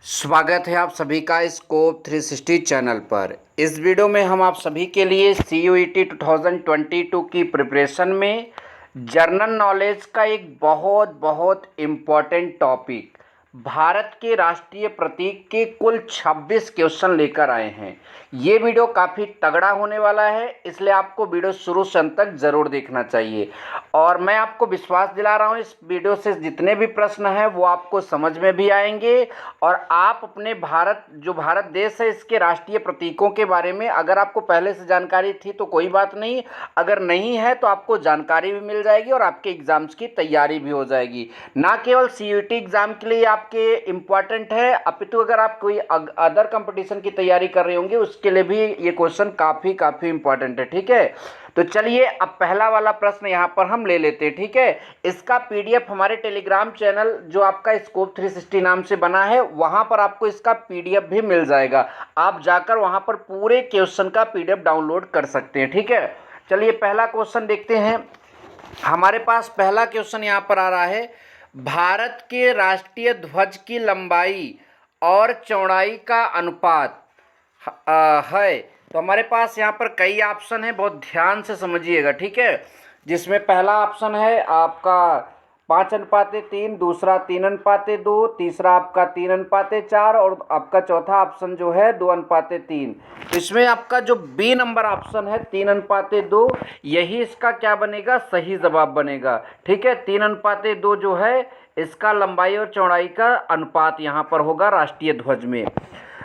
स्वागत है आप सभी का स्कोप 360 चैनल पर। इस वीडियो में हम आप सभी के लिए CUET 2022 की प्रिपरेशन में जनरल नॉलेज का एक बहुत इम्पॉर्टेंट टॉपिक भारत के राष्ट्रीय प्रतीक के कुल 26 क्वेश्चन लेकर आए हैं। ये वीडियो काफ़ी तगड़ा होने वाला है, इसलिए आपको वीडियो शुरू से अंत तक ज़रूर देखना चाहिए। और मैं आपको विश्वास दिला रहा हूँ इस वीडियो से जितने भी प्रश्न हैं वो आपको समझ में भी आएंगे और आप अपने भारत देश है इसके राष्ट्रीय प्रतीकों के बारे में अगर आपको पहले से जानकारी थी तो कोई बात नहीं, अगर नहीं है तो आपको जानकारी भी मिल जाएगी और आपके एग्ज़ाम्स की तैयारी भी हो जाएगी। ना केवल CUET एग्ज़ाम के लिए आपके इम्पॉर्टेंट है, अपितु अगर आप कोई अदर कंपटीशन की तैयारी कर रहे होंगे उसके लिए भी ये क्वेश्चन काफ़ी इम्पॉर्टेंट है। ठीक है, तो चलिए अब पहला वाला प्रश्न यहाँ पर हम ले लेते हैं। ठीक है, इसका PDF हमारे टेलीग्राम चैनल जो आपका स्कोप 360 नाम से बना है वहाँ पर आपको इसका PDF भी मिल जाएगा। आप जाकर वहाँ पर पूरे क्वेश्चन का PDF डाउनलोड कर सकते हैं। ठीक है, चलिए पहला क्वेश्चन देखते हैं। हमारे पास पहला क्वेश्चन यहाँ पर आ रहा है, भारत के राष्ट्रीय ध्वज की लंबाई और चौड़ाई का अनुपात है। तो हमारे पास यहाँ पर कई ऑप्शन है, बहुत ध्यान से समझिएगा। ठीक है, जिसमें पहला ऑप्शन है आपका 5:3, दूसरा 3:2, तीसरा आपका 3:4 और आपका चौथा ऑप्शन जो है 2:3। तो इसमें आपका जो बी नंबर ऑप्शन है 3:2 यही इसका क्या बनेगा, सही जवाब बनेगा। ठीक है, 3:2 जो है इसका लंबाई और चौड़ाई का अनुपात यहाँ पर होगा राष्ट्रीय ध्वज में।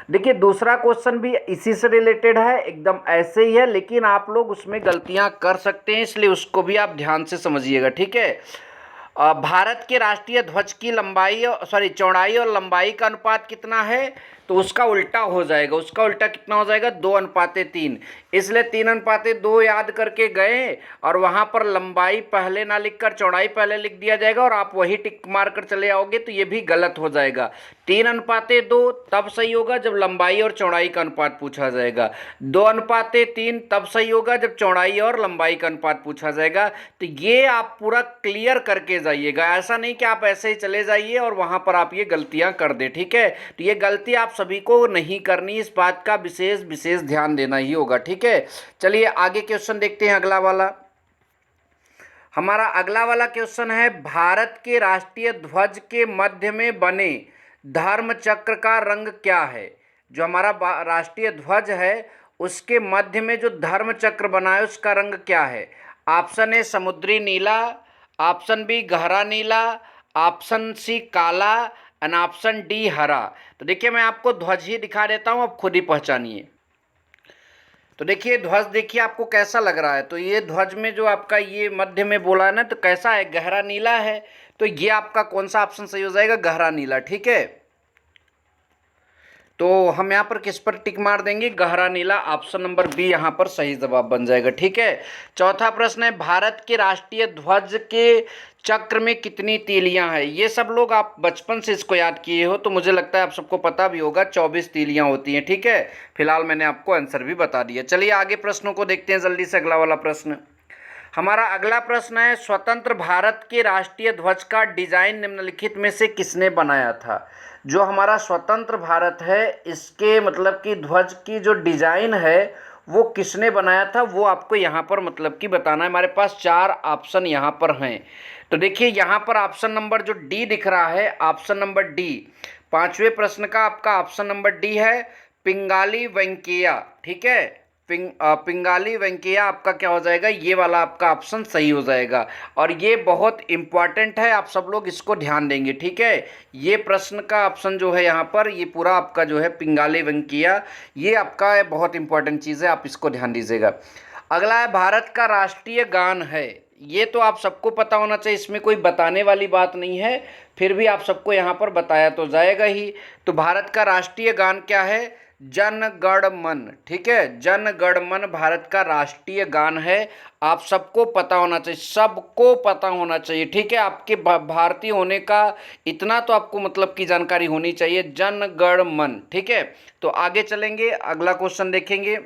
देखिए दूसरा क्वेश्चन भी इसी से रिलेटेड है, एकदम ऐसे ही है, लेकिन आप लोग उसमें गलतियां कर सकते हैं, इसलिए उसको भी आप ध्यान से समझिएगा। ठीक है, भारत के राष्ट्रीय ध्वज की चौड़ाई और लंबाई का अनुपात कितना है, तो उसका उल्टा हो जाएगा। उसका उल्टा कितना हो जाएगा, 2:3। इसलिए 3:2 याद करके गए और वहाँ पर लंबाई पहले ना लिखकर चौड़ाई पहले लिख दिया जाएगा और आप वही टिक मार कर चले आओगे तो ये भी गलत हो जाएगा। 3:2 तब सही होगा जब लंबाई और चौड़ाई का अनुपात पूछा जाएगा। 2:3 तब सही होगा जब चौड़ाई और लंबाई का अनुपात पूछा जाएगा। तो ये आप पूरा क्लियर करके जाइएगा, ऐसा नहीं कि आप ऐसे ही चले जाइए और वहाँ पर आप ये गलतियाँ कर दें। ठीक है, तो ये गलती आप सभी को नहीं करनी, इस बात का विशेष ध्यान देना ही होगा। ठीक है, चलिए आगे क्वेश्चन देखते हैं। अगला वाला हमारा अगला वाला क्वेश्चन है, भारत के राष्ट्रीय ध्वज के मध्य में बने धर्म चक्र का रंग क्या है। जो हमारा राष्ट्रीय ध्वज है उसके मध्य में जो धर्म चक्र बना है उसका रंग क्या है। ऑप्शन ए समुद्री नीला, ऑप्शन बी गहरा नीला, ऑप्शन सी काला एंड ऑप्शन डी हरा। तो देखिए मैं आपको ध्वज ही दिखा देता हूँ, आप खुद ही पहचानिए। तो देखिए ध्वज देखिए आपको कैसा लग रहा है। तो ये ध्वज में जो आपका ये मध्य में बोला है ना, तो कैसा है, गहरा नीला है। तो ये आपका कौन सा ऑप्शन सही हो जाएगा, गहरा नीला। ठीक है, तो हम यहाँ पर किस पर टिक मार देंगे, गहरा नीला, ऑप्शन नंबर बी यहाँ पर सही जवाब बन जाएगा। ठीक है, चौथा प्रश्न है, भारत के राष्ट्रीय ध्वज के चक्र में कितनी तीलियां हैं। ये सब लोग आप बचपन से इसको याद किए हो तो मुझे लगता है आप सबको पता भी होगा, 24 तीलियां होती हैं। ठीक है, फिलहाल मैंने आपको आंसर भी बता दिया। चलिए आगे प्रश्नों को देखते हैं जल्दी से। अगला वाला प्रश्न हमारा अगला प्रश्न है, स्वतंत्र भारत के राष्ट्रीय ध्वज का डिजाइन निम्नलिखित में से किसने बनाया था। जो हमारा स्वतंत्र भारत है इसके मतलब कि ध्वज की जो डिजाइन है वो किसने बनाया था, वो आपको यहाँ पर मतलब कि बताना है। हमारे पास 4 ऑप्शन यहाँ पर हैं। तो देखिए यहाँ पर ऑप्शन नंबर जो डी दिख रहा है, ऑप्शन नंबर डी, 5वें प्रश्न का आपका ऑप्शन नंबर डी है, पिंगाली वेंकैया। ठीक है, पिंगाली वेंकैया आपका क्या हो जाएगा, ये वाला आपका ऑप्शन सही हो जाएगा। और ये बहुत इंपॉर्टेंट है, आप सब लोग इसको ध्यान देंगे। ठीक है, ये प्रश्न का ऑप्शन जो है यहाँ पर ये पूरा आपका जो है पिंगाली वेंकैया, ये आपका बहुत इंपॉर्टेंट चीज़ है, आप इसको ध्यान दीजिएगा। अगला है, भारत का राष्ट्रीय गान है। ये तो आप सबको पता होना चाहिए, इसमें कोई बताने वाली बात नहीं है, फिर भी आप सबको यहाँ पर बताया तो जाएगा ही। तो भारत का राष्ट्रीय गान क्या है, जन गण मन। ठीक है, जन गण मन भारत का राष्ट्रीय गान है, आप सबको पता होना चाहिए, सबको पता होना चाहिए। ठीक है, आपके भारतीय होने का इतना तो आपको मतलब की जानकारी होनी चाहिए, जन गण मन। ठीक है, तो आगे चलेंगे, अगला क्वेश्चन देखेंगे।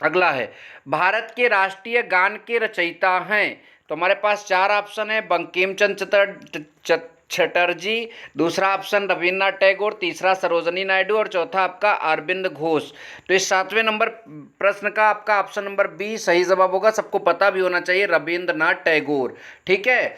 अगला है, भारत के राष्ट्रीय गान के रचयिता हैं। तो हमारे पास 4 ऑप्शन है, बंकिम चंद्र चटर्जी, दूसरा ऑप्शन रविन्द्रनाथ टैगोर, तीसरा सरोजिनी नायडू और चौथा आपका अरविंद घोष। तो इस 7वें नंबर प्रश्न का आपका ऑप्शन नंबर बी सही जवाब होगा। सबको पता भी होना चाहिए, रविन्द्रनाथ टैगोर। ठीक है,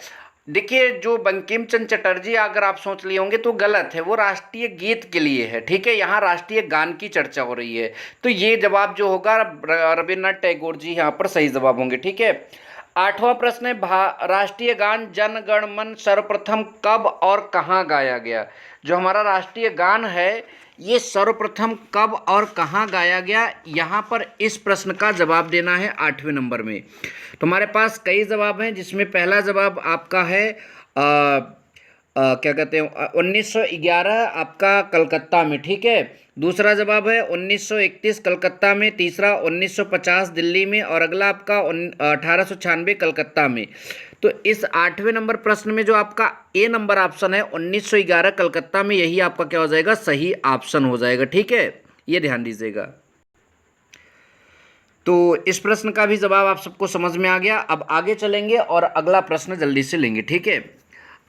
देखिए जो बंकिम चंद्र चटर्जी अगर आप सोच लिए होंगे तो गलत है, वो राष्ट्रीय गीत के लिए है। ठीक है, यहाँ राष्ट्रीय गान की चर्चा हो रही है, तो ये जवाब जो होगा रविन्द्रनाथ टैगोर जी यहाँ पर सही जवाब होंगे। ठीक है, 8वां प्रश्न है राष्ट्रीय गान जन गण मन सर्वप्रथम कब और कहाँ गाया गया। जो हमारा राष्ट्रीय गान है ये सर्वप्रथम कब और कहाँ गाया गया, यहाँ पर इस प्रश्न का जवाब देना है 8वें नंबर में। तो हमारे पास कई जवाब हैं, जिसमें पहला जवाब आपका है क्या कहते हैं 1911 आपका कलकत्ता में। ठीक है, दूसरा जवाब है 1931 कलकत्ता में, तीसरा 1950 दिल्ली में और अगला आपका 1896 कलकत्ता में। तो इस 8वें नंबर प्रश्न में जो आपका ए नंबर ऑप्शन है 1911 कलकत्ता में, यही आपका क्या हो जाएगा, सही ऑप्शन हो जाएगा। ठीक है, ये ध्यान दीजिएगा। तो इस प्रश्न का भी जवाब आप सबको समझ में आ गया। अब आगे चलेंगे और अगला प्रश्न जल्दी से लेंगे। ठीक है,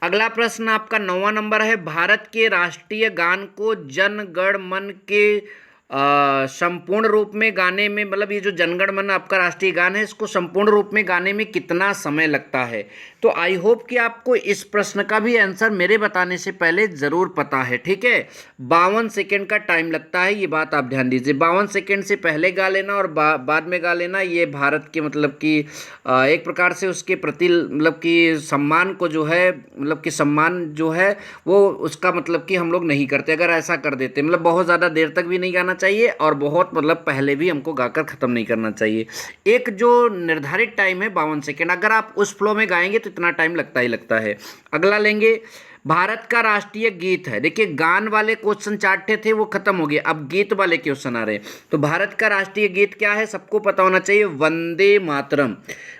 अगला प्रश्न आपका 9वां नंबर है, भारत के राष्ट्रीय गान को जन गण मन के संपूर्ण रूप में गाने में, मतलब ये जो जनगण मन आपका राष्ट्रीय गान है, इसको संपूर्ण रूप में गाने में कितना समय लगता है। तो आई होप कि आपको इस प्रश्न का भी आंसर मेरे बताने से पहले ज़रूर पता है। ठीक है, 52 सेकेंड का टाइम लगता है, ये बात आप ध्यान दीजिए। 52 सेकेंड से पहले गा लेना और बाद में गा लेना, ये भारत के मतलब कि एक प्रकार से उसके प्रति मतलब कि सम्मान को जो है, मतलब कि सम्मान जो है वो उसका मतलब कि हम लोग नहीं करते। अगर ऐसा कर देते, मतलब बहुत ज़्यादा देर तक भी नहीं गाना चाहिए और बहुत मतलब पहले भी हमको गाकर ख़त्म नहीं करना चाहिए। एक जो निर्धारित टाइम है 52 सेकेंड, अगर आप उस फ्लो में गाएंगे तो इतना टाइम लगता ही लगता है। अगला लेंगे, भारत का राष्ट्रीय गीत है। देखिए गान वाले क्वेश्चन 4 थे, वो खत्म हो गए, अब गीत वाले क्वेश्चन आ रहे हैं। तो भारत का राष्ट्रीय गीत क्या है, सबको पता होना चाहिए, वंदे मातरम।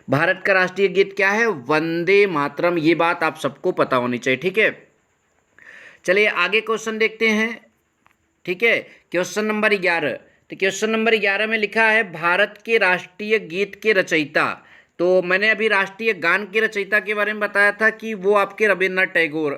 भारत का राष्ट्रीय गीत क्या है, वंदे मातरम, ये बात आप सबको पता होनी चाहिए। ठीक है, चलिए आगे क्वेश्चन देखते हैं। ठीक है, क्वेश्चन नंबर 11। तो क्वेश्चन नंबर 11 में लिखा है, भारत के राष्ट्रीय गीत के रचयिता। तो मैंने अभी राष्ट्रीय गान के रचयिता के बारे में बताया था कि वो आपके रविन्द्रनाथ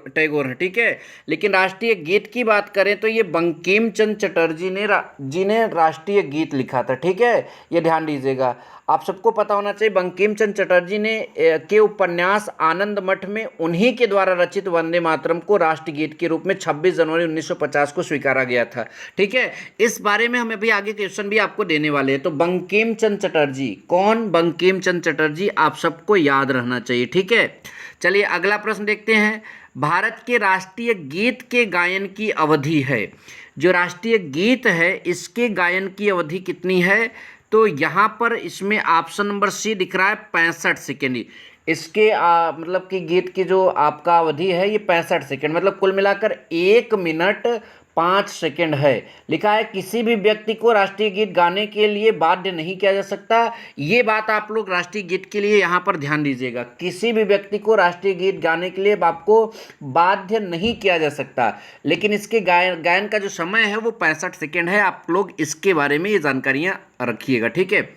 टैगोर हैं। ठीक है, लेकिन राष्ट्रीय गीत की बात करें तो ये बंकिम चंद्र चटर्जी ने राष्ट्रीय गीत लिखा था। ठीक है, ये ध्यान दीजिएगा, आप सबको पता होना चाहिए, बंकिम चंद्र चटर्जी ने के उपन्यास आनंद मठ में उन्हीं के द्वारा रचित वंदे मातरम को राष्ट्रगीत के रूप में 26 जनवरी 1950 को स्वीकारा गया था। ठीक है, इस बारे में हम अभी आगे क्वेश्चन भी आपको देने वाले हैं। तो बंकिम चंद्र चटर्जी कौन, बंकिम चंद्र चटर्जी आप सबको याद रहना चाहिए। ठीक है, चलिए अगला प्रश्न देखते हैं। भारत के राष्ट्रीय गीत के गायन की अवधि है, जो राष्ट्रीय गीत है इसके गायन की अवधि कितनी है। तो यहाँ पर इसमें ऑप्शन नंबर सी दिख रहा है 65 सेकेंड। इसके मतलब कि गीत की जो आपका अवधि है ये 65 सेकेंड, मतलब कुल मिलाकर 1 मिनट 5 सेकेंड है। लिखा है किसी भी व्यक्ति को राष्ट्रीय गीत गाने के लिए बाध्य नहीं किया जा सकता। ये बात आप लोग राष्ट्रीय गीत के लिए यहाँ पर ध्यान दीजिएगा, किसी भी व्यक्ति को राष्ट्रीय गीत गाने के लिए आपको बाध्य नहीं किया जा सकता, लेकिन इसके गायन का जो समय है वो 65 सेकेंड है। आप लोग इसके बारे में ये जानकारियाँ रखिएगा। ठीक है,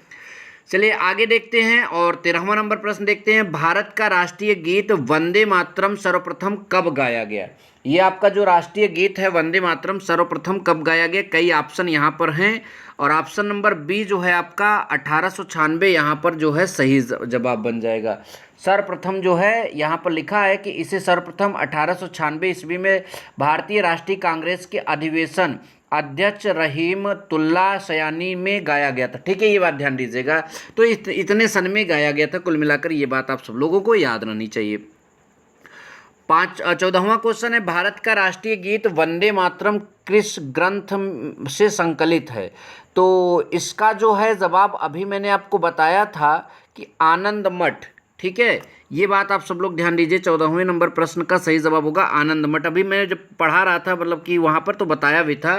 चलिए आगे देखते हैं और 13वां नंबर प्रश्न देखते हैं। भारत का राष्ट्रीय गीत वंदे मातरम सर्वप्रथम कब गाया गया। ये आपका जो राष्ट्रीय गीत है वंदे मातरम सर्वप्रथम कब गाया गया, कई ऑप्शन यहाँ पर हैं और ऑप्शन नंबर बी जो है आपका 1896 यहाँ पर जो है सही जवाब बन जाएगा। सर्वप्रथम जो है यहाँ पर लिखा है कि इसे सर्वप्रथम 1896 ईस्वी में भारतीय राष्ट्रीय कांग्रेस के अधिवेशन अध्यक्ष रहीमतुल्लाह सयानी में गाया गया था। ठीक है, ये बात ध्यान दीजिएगा। तो इतने सन में गाया गया था, कुल मिलाकर ये बात आप सब लोगों को याद रहनी चाहिए। 14वां क्वेश्चन है, भारत का राष्ट्रीय गीत वंदे मातरम किस ग्रंथ से संकलित है। तो इसका जो है जवाब अभी मैंने आपको बताया था कि आनंद मठ। ठीक है, ये बात आप सब लोग ध्यान दीजिए, 14वें नंबर प्रश्न का सही जवाब होगा आनंद मठ। अभी मैं जब पढ़ा रहा था मतलब कि वहाँ पर तो बताया भी था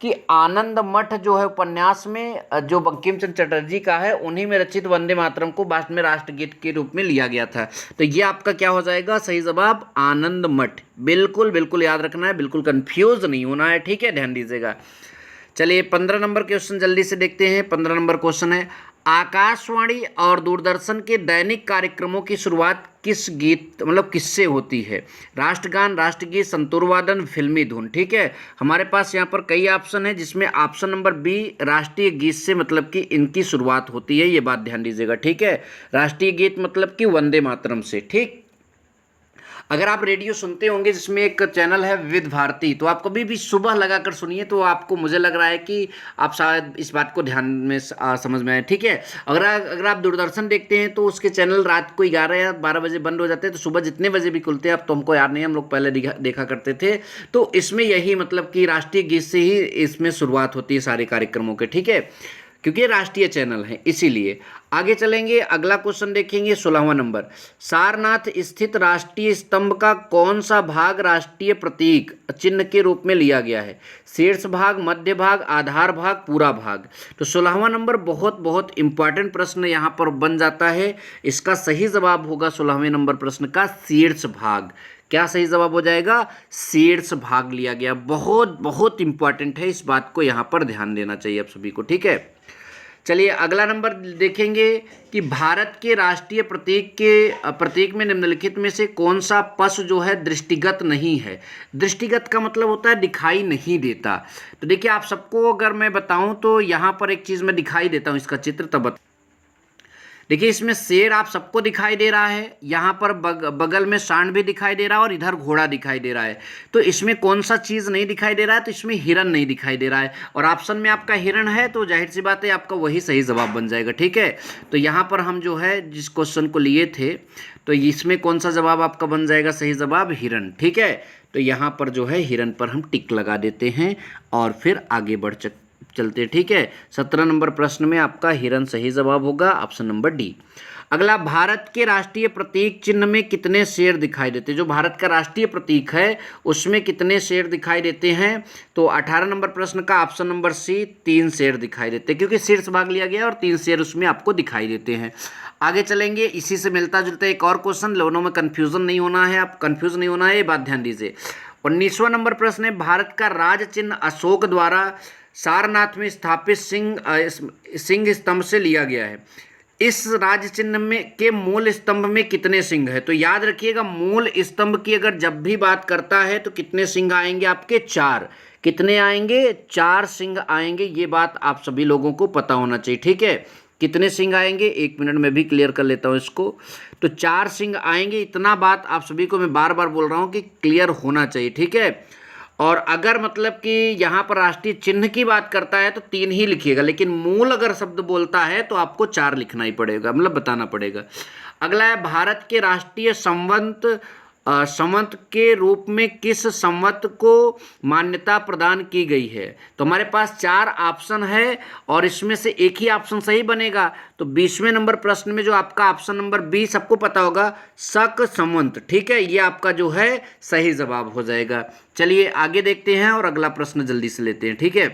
कि आनंद मठ जो है उपन्यास में जो बंकिम चंद्र चटर्जी का है उन्हीं में रचित वंदे मातरम को बाद में राष्ट्रगीत के रूप में लिया गया था। तो ये आपका क्या हो जाएगा, सही जवाब आनंद मठ। बिल्कुल बिल्कुल याद रखना है, बिल्कुल कंफ्यूज नहीं होना है। ठीक है, ध्यान दीजिएगा। चलिए 15 नंबर क्वेश्चन जल्दी से देखते हैं। 15 नंबर क्वेश्चन है, आकाशवाणी और दूरदर्शन के दैनिक कार्यक्रमों की शुरुआत किस गीत मतलब किससे होती है? राष्ट्रगान, राष्ट्रगीत, संतूर वादन, फिल्मी धुन। ठीक है, हमारे पास यहाँ पर कई ऑप्शन है जिसमें ऑप्शन नंबर बी राष्ट्रीय गीत से मतलब कि इनकी शुरुआत होती है, ये बात ध्यान दीजिएगा। ठीक है, राष्ट्रीय गीत मतलब कि वंदे मातरम से। ठीक, अगर आप रेडियो सुनते होंगे जिसमें एक चैनल है विविध भारती, तो आप कभी भी सुबह लगाकर सुनिए, तो आपको मुझे लग रहा है कि आप शायद इस बात को ध्यान में समझ में आए। ठीक है, अगर आप दूरदर्शन देखते हैं तो उसके चैनल रात को 11 या 12 बजे बंद हो जाते हैं, तो सुबह जितने बजे भी खुलते हैं अब तो हमको याद नहीं, हम लोग पहले देखा करते थे। तो इसमें यही मतलब कि राष्ट्रीय गीत से ही इसमें शुरुआत होती है सारे कार्यक्रमों के। ठीक है, क्योंकि राष्ट्रीय चैनल है इसीलिए। आगे चलेंगे, अगला क्वेश्चन देखेंगे 16वां नंबर। सारनाथ स्थित राष्ट्रीय स्तंभ का कौन सा भाग राष्ट्रीय प्रतीक चिन्ह के रूप में लिया गया है? शीर्ष भाग, मध्य भाग, आधार भाग, पूरा भाग। तो 16वां नंबर बहुत बहुत इंपॉर्टेंट प्रश्न यहाँ पर बन जाता है। इसका सही जवाब होगा 16वें नंबर प्रश्न का शीर्ष भाग। क्या सही जवाब हो जाएगा? शीर्ष भाग लिया गया। बहुत बहुत इंपॉर्टेंट है, इस बात को यहाँ पर ध्यान देना चाहिए आप सभी को। ठीक है, चलिए अगला नंबर देखेंगे कि भारत के राष्ट्रीय प्रतीक में निम्नलिखित में से कौन सा पशु जो है दृष्टिगत नहीं है? दृष्टिगत का मतलब होता है दिखाई नहीं देता। तो देखिए आप सबको अगर मैं बताऊं तो यहाँ पर एक चीज़ मैं दिखाई देता हूँ, इसका चित्र तब देखिए, इसमें शेर आप सबको दिखाई दे रहा है, यहाँ पर बगल में सांड भी दिखाई दे रहा है और इधर घोड़ा दिखाई दे रहा है। तो इसमें कौन सा चीज़ नहीं दिखाई दे रहा है? तो इसमें हिरन नहीं दिखाई दे रहा है, और ऑप्शन में आपका हिरन है, तो जाहिर सी बात है आपका वही सही जवाब बन जाएगा। ठीक है, तो यहाँ पर हम जो है जिस क्वेश्चन को लिए थे, तो इसमें कौन सा जवाब आपका बन जाएगा? सही जवाब हिरन। ठीक है, तो यहाँ पर जो है हिरन पर हम टिक लगा देते हैं और फिर आगे चलते। ठीक है, 17 नंबर प्रश्न में आपका हिरन सही जवाब होगा, ऑप्शन नंबर डी। अगला, भारत के राष्ट्रीय प्रतीक चिन्ह में कितने शेर दिखाई देते हैं? जो भारत का राष्ट्रीय प्रतीक है उसमें कितने शेर दिखाई देते हैं? तो 18 नंबर प्रश्न का ऑप्शन नंबर सी 3 शेर दिखाई देते हैं, क्योंकि शीर्ष भाग लिया गया और 3 शेर उसमें आपको दिखाई देते हैं। आगे चलेंगे, इसी से मिलता जुलता एक और क्वेश्चन, दोनों में कंफ्यूजन नहीं होना है, आप कंफ्यूज नहीं होना है, ये बात ध्यान दीजिए। 19वां नंबर प्रश्न है, भारत का राज चिन्ह अशोक द्वारा सारनाथ में स्थापित सिंह स्तंभ से लिया गया है। इस राज चिन्ह में के मूल स्तंभ में कितने सिंह है? तो याद रखिएगा, मूल स्तंभ की अगर जब भी बात करता है तो कितने सिंह आएंगे आपके? 4। कितने आएंगे? 4 सिंह आएंगे, ये बात आप सभी लोगों को पता होना चाहिए। ठीक है, कितने सिंह आएंगे? 1 मिनट में भी क्लियर कर लेता हूँ इसको। तो 4 सिंह आएंगे, इतना बात आप सभी को मैं बार बार बोल रहा हूँ कि क्लियर होना चाहिए। ठीक है, और अगर मतलब कि यहाँ पर राष्ट्रीय चिन्ह की बात करता है तो 3 ही लिखिएगा, लेकिन मूल अगर शब्द बोलता है तो आपको 4 लिखना ही पड़ेगा, मतलब बताना पड़ेगा। अगला है, भारत के राष्ट्रीय संवत के रूप में किस संवत को मान्यता प्रदान की गई है? तो हमारे पास 4 ऑप्शन है और इसमें से एक ही ऑप्शन सही बनेगा। तो 20वें नंबर प्रश्न में जो आपका ऑप्शन नंबर बी सबको पता होगा, शक संवत। ठीक है, ये आपका जो है सही जवाब हो जाएगा। चलिए आगे देखते हैं और अगला प्रश्न जल्दी से लेते हैं। ठीक है,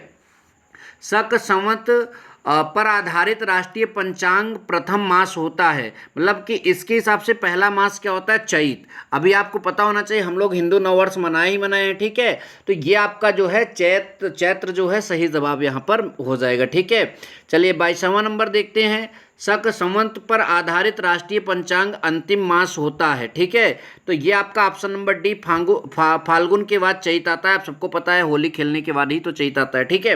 शक संवत पर आधारित राष्ट्रीय पंचांग प्रथम मास होता है, मतलब कि इसके हिसाब से पहला मास क्या होता है? चैत। अभी आपको पता होना चाहिए हम लोग हिंदू नववर्ष मनाए ही मनाए हैं। ठीक है, तो ये आपका जो है चैत्र जो है सही जवाब यहाँ पर हो जाएगा। ठीक है, चलिए 22वां नंबर देखते हैं। शक संवत पर आधारित राष्ट्रीय पंचांग अंतिम मास होता है। ठीक है, तो ये आपका ऑप्शन नंबर डी फाल्गुन के बाद चैत आता है। आप सबको पता है होली खेलने के बाद ही तो चैत आता है। ठीक है,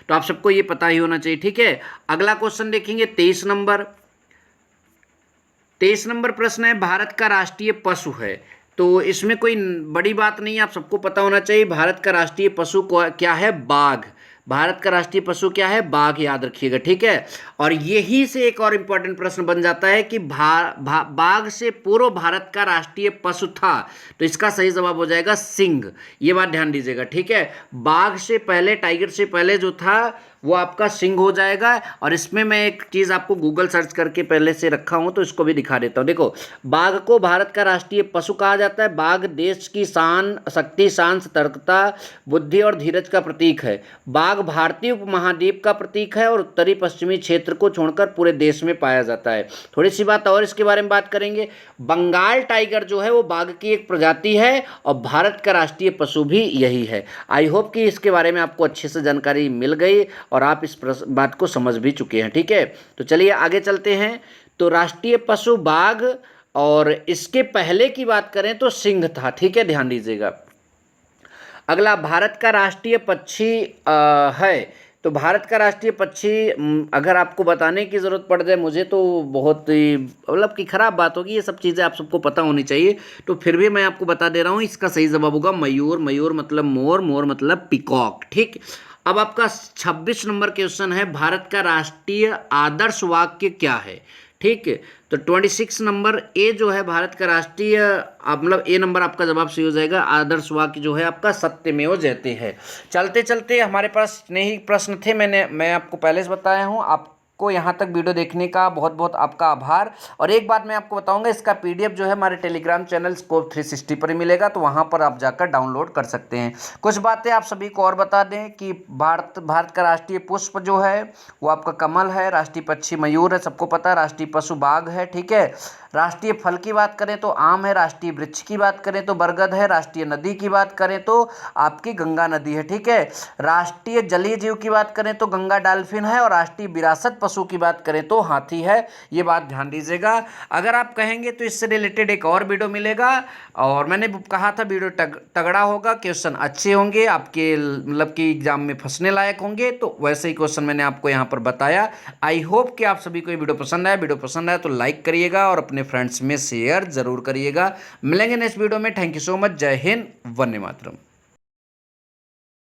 तो आप सबको ये पता ही होना चाहिए। ठीक है, अगला क्वेश्चन देखेंगे 23 नंबर। 23 नंबर प्रश्न है, भारत का राष्ट्रीय पशु है। तो इसमें कोई बड़ी बात नहीं है, आप सबको पता होना चाहिए भारत का राष्ट्रीय पशु क्या है? बाघ। भारत का राष्ट्रीय पशु क्या है? बाघ, याद रखिएगा। ठीक है, और यही से एक और इम्पोर्टेंट प्रश्न बन जाता है कि बाघ से पूर्व भारत का राष्ट्रीय पशु था, तो इसका सही जवाब हो जाएगा सिंह। ये बात ध्यान दीजिएगा। ठीक है, बाघ से पहले, टाइगर से पहले जो था वो आपका सिंह हो जाएगा। और इसमें मैं एक चीज़ आपको गूगल सर्च करके पहले से रखा हूँ तो इसको भी दिखा देता हूँ। देखो, बाघ को भारत का राष्ट्रीय पशु कहा जाता है। बाघ देश की शान, शक्ति, शान, सतर्कता, बुद्धि और धीरज का प्रतीक है। बाघ भारतीय उपमहाद्वीप का प्रतीक है और उत्तरी पश्चिमी क्षेत्र को छोड़कर पूरे देश में पाया जाता है। थोड़ी सी बात और इसके बारे में बात करेंगे। बंगाल टाइगर जो है वो बाघ की एक प्रजाति है और भारत का राष्ट्रीय पशु भी यही है। आई होप कि इसके बारे में आपको अच्छे से जानकारी मिल गई और आप इस बात को समझ भी चुके हैं। ठीक है, तो चलिए आगे चलते हैं। तो राष्ट्रीय पशु बाघ, और इसके पहले की बात करें तो सिंह था। ठीक है, ध्यान दीजिएगा। अगला, भारत का राष्ट्रीय पक्षी है। तो भारत का राष्ट्रीय पक्षी, अगर आपको बताने की ज़रूरत पड़ जाए मुझे तो बहुत ही मतलब कि ख़राब बात होगी। ये सब चीज़ें आप सबको पता होनी चाहिए, तो फिर भी मैं आपको बता दे रहा हूँ। इसका सही जवाब होगा मयूर। मयूर मतलब मोर, मोर मतलब पिकॉक। ठीक, अब आपका 26 नंबर क्वेश्चन है, भारत का राष्ट्रीय आदर्श वाक्य क्या है। ठीक है, तो 26 नंबर ए जो है भारत का राष्ट्रीय, मतलब ए नंबर आपका जवाब सही हो जाएगा। आदर्श वाक्य जो है आपका सत्यमेव जयते है। चलते चलते हमारे पास इतने ही प्रश्न थे। मैं आपको पहले से बताया हूँ। आपको यहाँ तक वीडियो देखने का बहुत बहुत आपका आभार। और एक बात मैं आपको बताऊंगा, इसका पीडीएफ जो है हमारे टेलीग्राम चैनल स्कोप 360 पर ही मिलेगा, तो वहाँ पर आप जाकर डाउनलोड कर सकते हैं। कुछ बातें आप सभी को और बता दें कि भारत का राष्ट्रीय पुष्प जो है वो आपका कमल है, राष्ट्रीय पक्षी मयूर है, सबको पता है, राष्ट्रीय पशु बाघ है। ठीक है, राष्ट्रीय फल की बात करें तो आम है, राष्ट्रीय वृक्ष की बात करें तो बरगद है, राष्ट्रीय नदी की बात करें तो आपकी गंगा नदी है। ठीक है, राष्ट्रीय जलीय जीव की बात करें तो गंगा डॉल्फिन है, और राष्ट्रीय विरासत पशु की बात करें तो हाथी है। ये बात ध्यान दीजिएगा। अगर आप कहेंगे तो इससे रिलेटेड एक और वीडियो मिलेगा, और मैंने कहा था वीडियो तगड़ा होगा, क्वेश्चन अच्छे होंगे, आपके मतलब कि एग्जाम में फंसने लायक होंगे, तो वैसे ही क्वेश्चन मैंने आपको यहाँ पर बताया। आई होप कि आप सभी को ये वीडियो पसंद आया। वीडियो पसंद आया तो लाइक करिएगा और अपने फ्रेंड्स में शेयर जरूर करिएगा। मिलेंगे नेक्स्ट वीडियो में। Thank you so much. जय हिंद, वंदे मातरम।